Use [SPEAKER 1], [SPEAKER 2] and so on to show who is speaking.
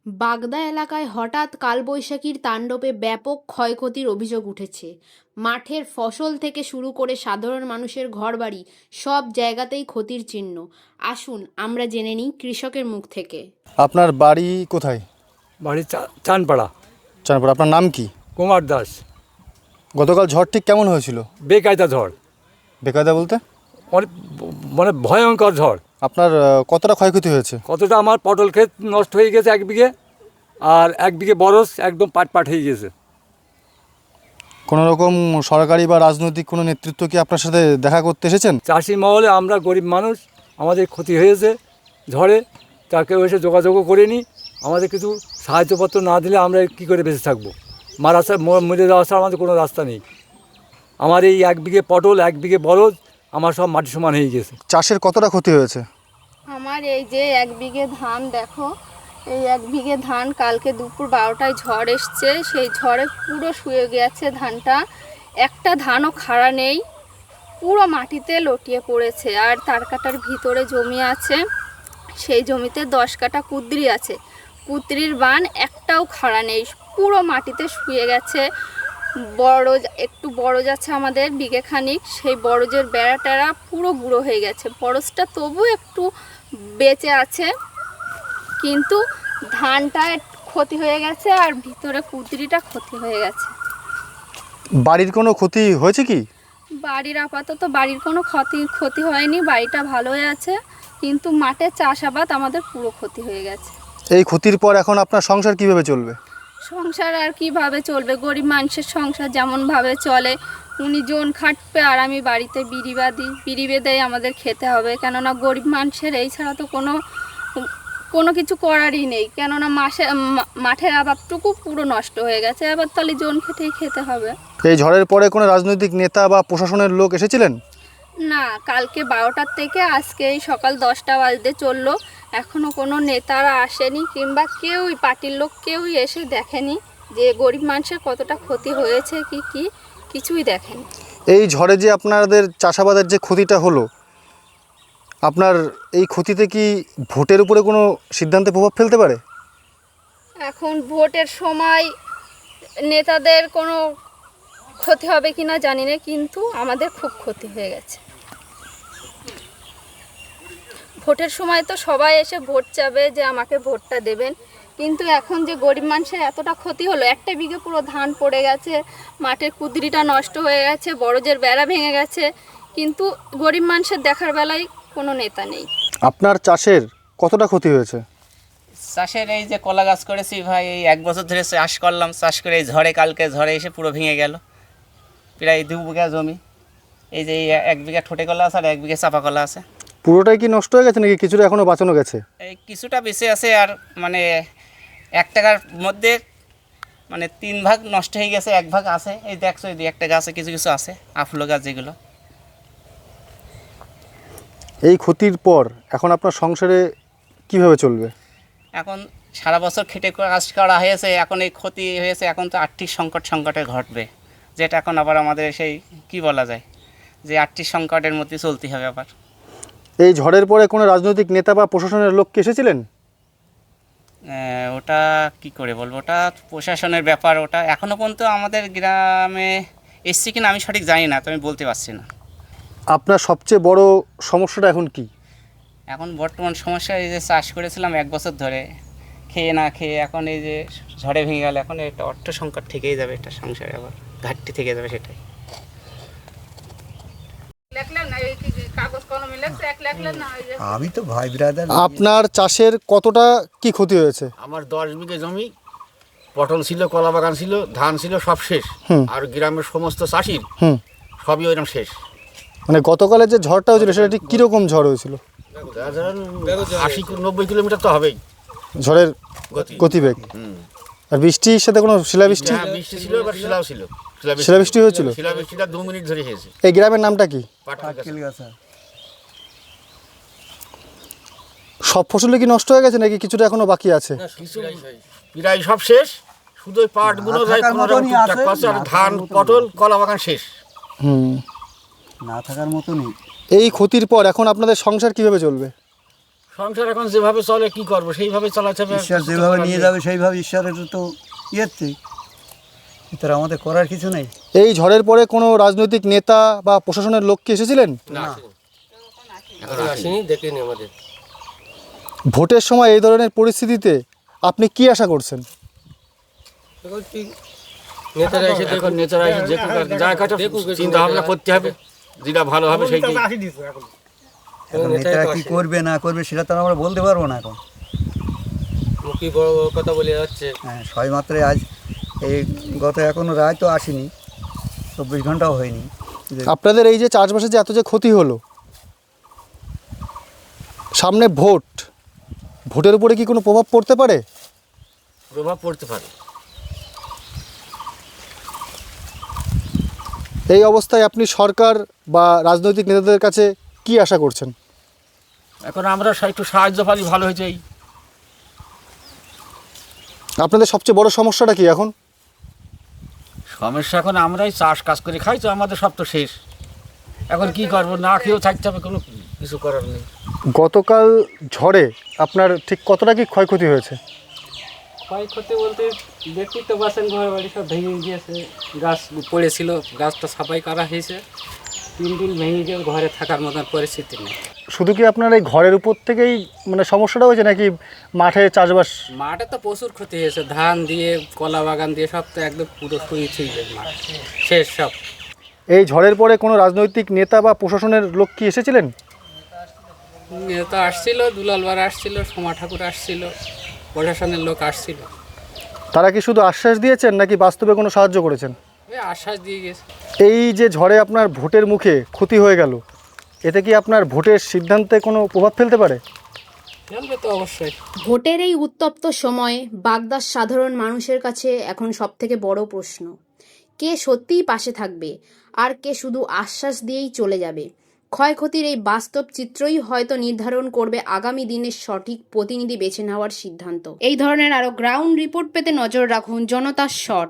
[SPEAKER 1] বাগদা এলাকায় হঠাৎ কালবৈশাখীর তাণ্ডবে ব্যাপক ক্ষয়ক্ষতির অভিযোগ উঠেছে। মাঠের ফসল থেকে শুরু করে সাধারণ মানুষের ঘরবাড়ি সব জায়গাতেই ক্ষতির চিহ্ন। আসুন আমরা জেনে নিই কৃষকের মুখ থেকে।
[SPEAKER 2] আপনার বাড়ি কোথায়?
[SPEAKER 3] বাড়ি চানপাড়া।
[SPEAKER 2] চাঁদপুর। আপনার নাম কি?
[SPEAKER 3] কুমার দাস।
[SPEAKER 2] গতকাল ঝড় ঠিক কেমন হয়েছিল?
[SPEAKER 3] বেকায়দা ঝড়,
[SPEAKER 2] বেকায়দা বলতে?
[SPEAKER 3] অনেক মানে ভয়ঙ্কর ঝড়।
[SPEAKER 2] আপনার কতটা ক্ষয়ক্ষতি হয়েছে?
[SPEAKER 3] কতটা আমার পটল ক্ষেত নষ্ট হয়ে গেছে 1 বিঘে, আর 1 বিঘে বরস একদম পাট হয়ে গেছে।
[SPEAKER 2] কোনো রকম সরকারি বা রাজনৈতিক কোনো নেতৃত্ব কি আপনার সাথে দেখা করতে এসেছেন?
[SPEAKER 3] চাষি মহলে আমরা গরিব মানুষ, আমাদের ক্ষতি হয়েছে ঝড়ে, তাকে এসে যোগাযোগও করিনি। আমাদের কিছু সাহায্যপত্র না দিলে আমরা কী করে বেঁচে থাকবো? মরে যাওয়া ছাড়া আমাদের কোনো রাস্তা নেই। আমার এই 1 বিঘে পটল, 1 বিঘে বরজ আমার সব মাটি সমান হয়ে গেছে।
[SPEAKER 2] চাষের কতটা ক্ষতি হয়েছে?
[SPEAKER 4] আমার এই যে 1 বিঘে ধান, দেখো এই 1 বিঘে ধান কালকে দুপুর 12টায় ঝড় এসছে, সেই ঝড়ে পুরো শুয়ে গেছে ধানটা, একটা ধানও খাড়া নেই, পুরো মাটিতে লটিয়ে পড়েছে। আর তার কাটার ভিতরে জমি আছে, সেই জমিতে 10 কাঠা কুদ্রি আছে, কুদ্রির বান একটাও খাড়া নেই, পুরো মাটিতে শুয়ে গেছে। বরজ একটু বরজ আছে আমাদের বিঘেখানিক, সেই বরজের বেড়া টেরা পুরো বুড়ো হয়ে গেছে। বরজটা তবু একটু বেঁচে আছে, কিন্তু ধানটা ক্ষতি হয়ে গেছে আর ভিতরে কুদ্রিটা ক্ষতি হয়ে গেছে।
[SPEAKER 2] বাড়ির কোনো ক্ষতি হয়েছে কি?
[SPEAKER 4] বাড়ির আপাতত বাড়ির কোনো ক্ষতি হয়নি, বাড়িটা ভালোই আছে, কিন্তু মাঠে চাষাবাদ আমাদের পুরো ক্ষতি হয়ে গেছে।
[SPEAKER 2] এই ক্ষতির পর এখন আপনার সংসার কিভাবে চলবে?
[SPEAKER 4] সংসার আর কিভাবে চলবে? গরিব মানুষের সংসার যেমনভাবে চলে, উনি জন খাটবে আর আমি বাড়িতে বিড়ি বেঁধেই আমাদের খেতে হবে, কেননা গরিব মানুষের এই ছাড়া তো কোনো কিছু করারই নেই, কেননা মাঠের আবাদটুকু পুরো নষ্ট হয়ে গেছে, এবার তাহলে জন খেটেই খেতে হবে।
[SPEAKER 2] এই ঝড়ের পরে কোনো রাজনৈতিক নেতা বা প্রশাসনের লোক এসেছিলেন?
[SPEAKER 4] না, কালকে 12টার থেকে আজকে এই সকাল 10টা বাজতে চললো, এখনও কোনো নেতারা আসেনি, কিংবা কেউই পার্টির লোক কেউই এসে দেখেনি যে গরিব মানুষের কতটা ক্ষতি হয়েছে, কিছুই দেখেনি।
[SPEAKER 2] এই ঝড়ে যে আপনাদের চাষাবাদের যে ক্ষতিটা হলো, আপনার এই ক্ষতিতে কি ভোটের উপরে কোনো সিদ্ধান্তে প্রভাব ফেলতে পারে?
[SPEAKER 4] এখন ভোটের সময় নেতাদের কোনো ক্ষতি হবে কিনা জানি না, কিন্তু আমাদের খুব ক্ষতি হয়ে গেছে। ভোটের সময় তো সবাই এসে ভোট চাবে যে আমাকে ভোটটা দেবেন, কিন্তু এখন যে গরিব মানুষের এতটা ক্ষতি হলো, 1 বিঘে পুরো ধান পড়ে গেছে, মাঠের কুদ্রিটা নষ্ট হয়ে গেছে, বরজের বেড়া ভেঙে গেছে, কিন্তু গরিব মানুষের দেখার বেলায় কোনো নেতা নেই।
[SPEAKER 2] আপনার চাষের কতটা ক্ষতি হয়েছে?
[SPEAKER 5] চাষের এই যে কলা গাছ করেছি ভাই, এই 1 বছর ধরে চাষ করলাম, চাষ করে এই কালকে ঝড়ে এসে পুরো ভেঙে গেল। প্রায় 2 বিঘা জমি, এই যে 1 বিঘা ঠোঁটে কলা আছে আর 1 বিঘা চাপা কলা আছে।
[SPEAKER 2] পুরোটাই কি নষ্ট হয়ে গেছে নাকি কিছুটা এখনো বাঁচানো গেছে?
[SPEAKER 5] এই কিছুটা বেঁচে আছে, আর মানে 1 টাকার মধ্যে মানে 3 ভাগ নষ্ট হয়ে গেছে, 1 ভাগ আছে, এই দেখছো এই 1 টাকা আছে, কিছু কিছু আছে আফলো গাছ যেগুলো।
[SPEAKER 2] এই ক্ষতির পর এখন আপনার সংসারে কিভাবে চলবে?
[SPEAKER 5] এখন সারা বছর খেটে কাজ করা হয়েছে, এখন এই ক্ষতি হয়েছে, এখন তো আর্থিক সংকটে ঘটবে, যেটা এখন আবার আমাদের সেই কি বলা যায় যে আর্থিক সংকটের মধ্যে চলতে হবে আবার।
[SPEAKER 2] এই ঝড়ের পরে কোনো রাজনৈতিক নেতা বা প্রশাসনের লোক কি এসেছিলেন?
[SPEAKER 5] ওটা কি করে বলবো, ওটা প্রশাসনের ব্যাপার, ওটা এখনও পর্যন্ত আমাদের গ্রামে এসছে কিনা আমি সঠিক জানি না, তো আমি বলতে পারছি না।
[SPEAKER 2] আপনার সবচেয়ে বড় সমস্যাটা এখন কি?
[SPEAKER 5] এখন বর্তমান সমস্যা এই যে চাষ করেছিলাম 1 বছর ধরে খেয়ে না খেয়ে, এখন এই যে ঝড়ে ভেঙে গেল, এখন একটা অর্থ সংকট থেকেই যাবে, একটা সংসারে আবার ঘাটতি থেকে যাবে, সেটাই।
[SPEAKER 6] আমি তো ভাই ব্রাদার।
[SPEAKER 2] আপনার চাষের কতটা কি ক্ষতি হয়েছে?
[SPEAKER 6] আমার 10 বিঘে জমি, পটল ছিল, কলা বাগান ছিল, ধান ছিল, সব শেষ। আর গ্রামের সমস্ত চাষির সবই ওইরকম শেষ।
[SPEAKER 2] মানে গতকালে যে ঝড়টা হয়েছিল সেটা ঠিক কীরকম ঝড় হয়েছিল?
[SPEAKER 6] 80-90 কিলোমিটার তো হবেই
[SPEAKER 2] ঝড়ের গতিবেগ। আর বৃষ্টির সাথে কোনো শিলাবৃষ্টি?
[SPEAKER 6] হ্যাঁ, বৃষ্টি ছিল, এবার শিলাও ছিল।
[SPEAKER 2] শিলাবৃষ্টি হয়েছিল?
[SPEAKER 6] শিলাবৃষ্টিটা 2 মিনিট ধরে হয়েছে।
[SPEAKER 2] এই গ্রামের নামটা কি? সব ফসলে কি নষ্ট হয়ে গেছে নাকি কিছুটা এখনো বাকি আছে?
[SPEAKER 6] কিছু প্রায় সব শেষ, শুধু ওই পাটগুলো যায় কোনো রকম টুকটাক পাচ্ছে, আর ধান, পটল, কলা বাগান শেষ।
[SPEAKER 7] না থাকার মতনই।
[SPEAKER 2] এই ক্ষতির পর এখন আপনাদের সংসার কিভাবে চলবে?
[SPEAKER 6] সংসার এখন যেভাবে চলে কি করব সেইভাবে চালাতে হবে।
[SPEAKER 7] ঈশ্বর যেভাবে নিয়ে যাবে সেইভাবে ঈশ্বরের তো ইয়েতে এছাড়া আমাদের করার কিছু নেই।
[SPEAKER 2] এই ঝড়ের পরে কোনো রাজনৈতিক নেতা বা প্রশাসনের লোক কি এসেছিলেন?
[SPEAKER 6] এখন আসেনি, দেখেনি আমাদের।
[SPEAKER 2] ভোটের সময় এই ধরনের পরিস্থিতিতে আপনি কি আশা করছেন?
[SPEAKER 6] নেতারা এসে দেখুন, নেতারা এসে দেখুক, যা একটা চিন্তা ভাবনা করতে হবে, যেটা ভালো হবে সেইটাই।
[SPEAKER 7] এখন নেতারা কি করবে না করবে সেটা তো আমরা বলতে পারবো না এখন।
[SPEAKER 6] কি বড় বড় কথা বলে যাচ্ছে।
[SPEAKER 7] হ্যাঁ, সবেমাত্র আজ এই গত এখনো রায় তো আসেনি, 24 ঘন্টাও হয়নি।
[SPEAKER 2] আপনাদের এই যে চাষবাসে যে এত যে ক্ষতি হলো, সামনে ভোটের উপরে কি কোনো প্রভাব পড়তে পারে?
[SPEAKER 6] প্রভাব পড়তে পারে।
[SPEAKER 2] এই অবস্থায় আপনি সরকার বা রাজনৈতিক নেতাদের কাছে কি আশা করছেন?
[SPEAKER 6] এখন আমরা একটু সাহায্য পালি ভালো হয়ে যাই।
[SPEAKER 2] আপনাদের সবচেয়ে বড় সমস্যাটা কি এখন?
[SPEAKER 6] সমস্যা এখন আমরাই চাষ কাজ করে খাই, তো আমাদের সব তো শেষ। এখন কি করবো, না খেয়েও থাকতে হবে, কোনো কিছু করার নেই।
[SPEAKER 2] গতকাল ঝড়ে আপনার ঠিক কতটা কি ক্ষয়ক্ষতি হয়েছে?
[SPEAKER 8] ক্ষয়ক্ষতি বলতে দেখতেই তো পাচ্ছেন, ঘর বাড়ি সব ভেঙে গিয়েছে, গাছ পড়েছিল, গাছটা সাফাই করা হয়েছে, টিন ভেঙে গিয়ে ঘরে থাকার মতন পরিস্থিতি নেই।
[SPEAKER 2] শুধু কি আপনার এই ঘরের উপর থেকেই মানে সমস্যাটা হয়েছে, নাকি মাঠে চাষবাস?
[SPEAKER 8] মাঠে তো প্রচুর ক্ষতি হয়েছে, ধান দিয়ে কলা বাগান দিয়ে সব তো একদম পুরো শুয়েছিল, মাঠ শেষ সব।
[SPEAKER 2] এই ঝড়ের পরে কোনো রাজনৈতিক নেতা বা প্রশাসনের লোক কি এসেছিলেন?
[SPEAKER 8] নেতা আসছিল, দুলালবার আসছিল, সোমা ঠাকুর আসছিল, প্রশাসনের লোক আসছিল।
[SPEAKER 2] তারা কি শুধু আশ্বাস দিয়েছেন নাকি বাস্তবে কোনো সাহায্য করেছেন?
[SPEAKER 8] ওই আশ্বাস দিয়ে গেছে।
[SPEAKER 2] এই যে ঝড়ে আপনার ভোটের মুখে ক্ষতি হয়ে গেল, এতে কি আপনার ভোটের সিদ্ধান্তে কোনো প্রভাব ফেলতে পারে?
[SPEAKER 8] ফেলবে তো অবশ্যই।
[SPEAKER 1] ভোটের এই উত্তপ্ত সময়ে বাগদার সাধারণ মানুষের কাছে এখন সবথেকে বড় প্রশ্ন, কে সত্যিই পাশে থাকবে আর কে শুধু আশ্বাস দিয়েই চলে যাবে? ক্ষয়ক্ষতির এই বাস্তব চিত্রই হয়তো নির্ধারণ করবে আগামী দিনের সঠিক প্রতিনিধি বেছে নেওয়ার সিদ্ধান্ত। এই ধরনের আরও গ্রাউন্ড রিপোর্ট পেতে নজর রাখুন জনতার স্বর।